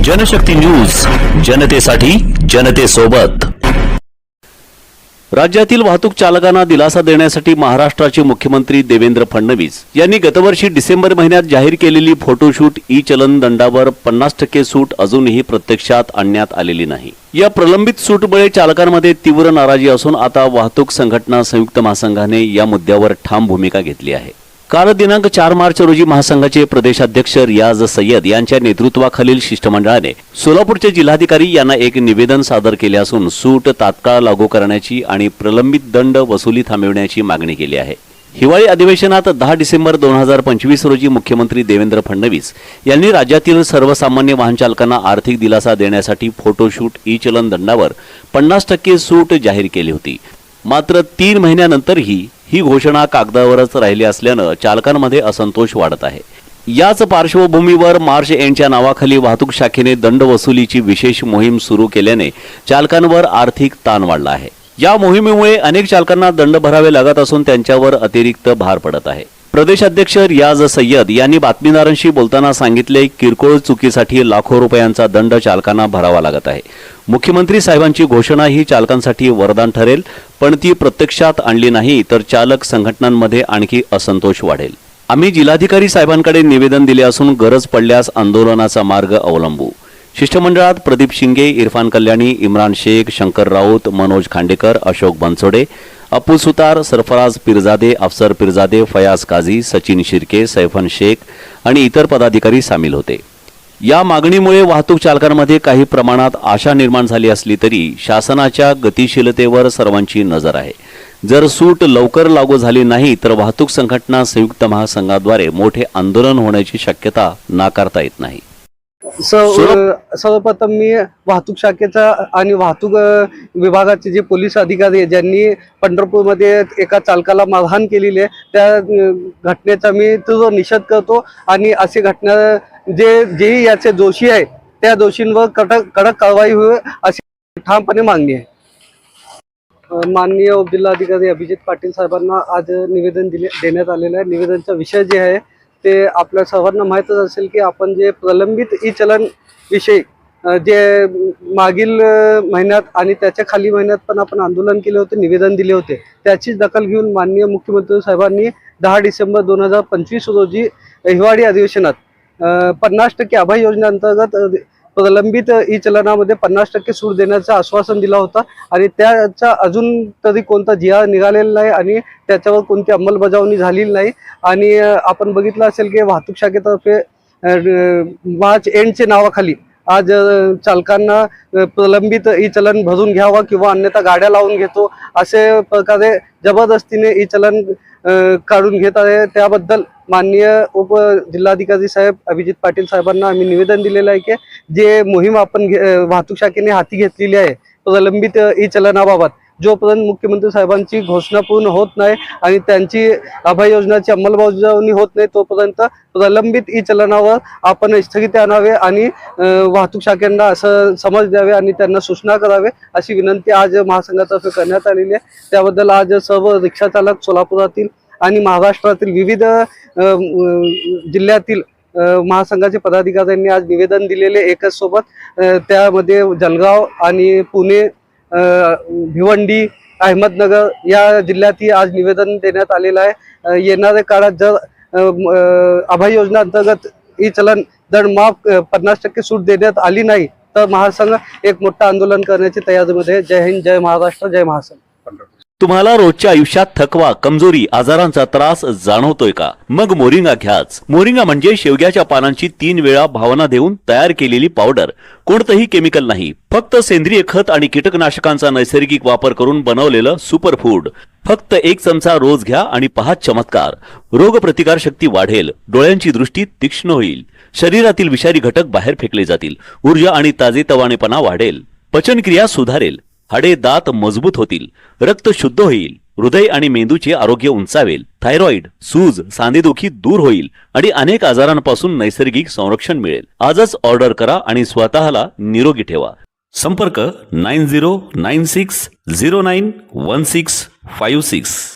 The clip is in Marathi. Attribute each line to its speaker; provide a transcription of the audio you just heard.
Speaker 1: जनशक्ती न्यूज, जनतेसाठी जनतेसोबत। राज्यातील वाहतूक चालकांना दिलासा देण्यासाठी महाराष्ट्राचे मुख्यमंत्री देवेंद्र फडणवीस यांनी गतवर्षी डिसेंबर महिन्यात जाहीर केलेली फोटोशूट ई चलन दंडावर 50% सूट अजूनही प्रत्यक्षात आणण्यात आलेली नाही। या प्रलंबित सूटमुळे चालकांमध्ये तीव्र नाराजी असून आता वाहतूक संघटना संयुक्त महासंघाने या मुद्द्यावर ठाम भूमिका घेतली आहे। काल दिनांक 4 मार्च रोजी महासंघाचे प्रदेशाध्यक्ष रियाज सय्यद यांच्या नेतृत्वाखालील शिष्टमंडळाने सोलापूरचे जिल्हाधिकारी यांना एक निवेदन सादर केले असून सूट तात्काळ लागू करण्याची आणि प्रलंबित दंड वसुली थांबविण्याची मागणी केली आहे। हिवाळी अधिवेशनात 10 डिसेंबर 2025 रोजी मुख्यमंत्री देवेंद्र फडणवीस यांनी राज्यातील सर्वसामान्य वाहन चालकांना आर्थिक दिलासा देण्यासाठी फोटोशूट ई चलन दंडावर 50% सूट जाहीर केली होती। मात्र 3 महिन्यानंतरही ही घोषणा कागदावरच राहिली असल्याने चालकांमध्ये असंतोष वाढत आहे। याच पार्श्वभूमीवर मार्च एंडच्या नावाखाली वाहतूक शाखेने दंड वसुलीची विशेष मोहीम सुरू केल्याने चालकांवर आर्थिक ताण वाढला आहे। या मोहिमेमुळे अनेक चालकांना दंड भरावे लागत असून त्यांच्यावर अतिरिक्त भार पडत आहे। प्रदेशाध्यक्ष रियाज सय्यद यांनी बातमीदारांशी बोलताना सांगितले, किरकोळ चुकीसाठी लाखो रुपयांचा दंड चालकांना भरावा लागत आहे। मुख्यमंत्री साहेबांची घोषणा ही चालकांसाठी वरदान ठरेल, पण ती प्रत्यक्षात आणली नाही तर चालक संघटनांमध्ये आणखी असंतोष वाढेल। आम्ही जिल्हाधिकारी साहेबांकडे निवेदन दिले असून गरज पडल्यास आंदोलनाचा मार्ग अवलंबू। शिष्टमंडळात प्रदीप शिंगे, इरफान कल्याणी, इम्रान शेख, शंकर राऊत, मनोज खांडेकर, अशोक बनसोडे, अप्पू सुतार, सरफराज पिरजादे, अफसर पिरजादे, फयाज काझी, सचिन शिर्के, सैफन शेख आणि इतर पदाधिकारी सामील होते। या मागणीमुळे वाहतूक चालकांमध्ये काही प्रमाणात आशा निर्माण झाली असली तरी शासनाच्या गतिशीलतेवर सर्वांची नजर आहे। जर सूट लवकर लागू झाली नाही तर वाहतूक संघटना संयुक्त महासंघाद्वारे मोठे आंदोलन होण्याची शक्यता नाकारता येत नाही।
Speaker 2: सर्वप्रथम मी वाहतूक शाखेचा आणि वाहतूक विभागाचे जे पोलीस अधिकारी आहेत ज्यांनी पंढरपूरमध्ये एका चालकाला मारहाण केलेली आहे त्या घटनेचा मी तीव्र निषेध करतो आणि अशी घटना जे याचे दोषी आहेत त्या दोषींवर कडक कारवाई होईल अशी ठामपणे मागणी आहे। माननीय उपजिल्हाधिकारी अभिजित पाटील साहेबांना आज निवेदन देण्यात आलेलं आहे। निवेदनाचा विषय जे आहे ते आपल्या सर्वांना माहीतच असेल की आपण जे प्रलंबित ई चलन विषयी जे मागील महिन्यात आणि त्याच्या खाली महिन्यात पण आपण आंदोलन केले होते, निवेदन दिले होते, त्याचीच दखल घेऊन माननीय मुख्यमंत्री साहेबांनी 10 डिसेंबर 2025 रोजी हिवाळी अधिवेशनात 50% अभय योजनेअंतर्गत प्रलंबित ई चलनामध्ये 50% सूट देण्याचं आश्वासन दिला होता आणि त्याचा अजून तरी कोणता जिहा निघालेला नाही आणि त्याच्यावर कोणती अंमलबजावणी झालेली नाही। आणि आपण बघितलं असेल की वाहतूक शाखेतर्फे मार्च एंडच्या नावाखाली आज चालकांना प्रलंबित ई चलन भरून घ्यावा किंवा अन्यथा गाड्या लावून घेतो असे प्रकारे जबरदस्तीने ई चलन काढून घेत आहे। त्याबद्दल माननीय उप जिल्हाधिकारी साहेब अभिजित पाटील साहेबांना आम्ही निवेदन दिलेलं आहे की जे मोहीम आपण वाहतूक शाखेने हाती घेतलेली आहे प्रलंबित ई चलनाबाबत, जोपर्यंत मुख्यमंत्री साहेबांची घोषणा पूर्ण होत नाही आणि त्यांची अभय योजनेची अंमलबजावणी होत नाही तोपर्यंत प्रलंबित ई चलनावर आपण स्थगिती आणावे आणि वाहतूक शाखेंना असं समज द्यावे आणि त्यांना सूचना करावे अशी विनंती आज महासंघातर्फे करण्यात आलेली आहे। त्याबद्दल आज सर्व रिक्षा चालक सोलापुरातील आणि महाराष्ट्रातील विविध जिल्ह्यातील महासंघाचे पदाधिकाऱ्यांनी आज निवेदन दिलेले एकच सोबत, त्यामध्ये जळगाव आणि पुणे, भिवंडी, अहमदनगर या जिल्ह्यातही आज निवेदन देण्यात आलेलं आहे। येणाऱ्या काळात जर अभय योजना अंतर्गत ई चलन दंड माफ 50% सूट देण्यात आली नाही तर महासंघ एक मोठं आंदोलन करण्याची तयारीमध्ये आहे। जय हिंद, जय महाराष्ट्र, जय महासंघ।
Speaker 1: तुम्हाला रोजच्या आयुष्यात थकवा, कमजोरी, आजारांचा त्रास जाणवतोय का? मग मोरिंगा घ्याच। मोरिंगा म्हणजे शेवग्याच्या पानांची 3 वेळा भावना देऊन तयार केलेली पावडर। कोणतंही केमिकल नाही, फक्त सेंद्रिय खत आणि कीटकनाशकांचा नैसर्गिक वापर करून बनवलेलं सुपर फूड। फक्त 1 चमचा रोज घ्या आणि पहा चमत्कार। रोगप्रतिकार शक्ती वाढेल, डोळ्यांची दृष्टी तीक्ष्ण होईल, शरीरातील विषारी घटक बाहेर फेकले जातील, ऊर्जा आणि ताजेतवानेपणा वाढेल, पचनक्रिया सुधारेल, हाडे दात मजबूत होतील, रक्त शुद्ध होईल, हृदय आणि मेंदूचे आरोग्य उंचावेल, थायरॉइड, सूज, सांधेदुखी दूर होईल आणि अनेक आजारांपासून नैसर्गिक संरक्षण मिळेल। आजच ऑर्डर करा आणि स्वतःला निरोगी ठेवा। संपर्क 9096091656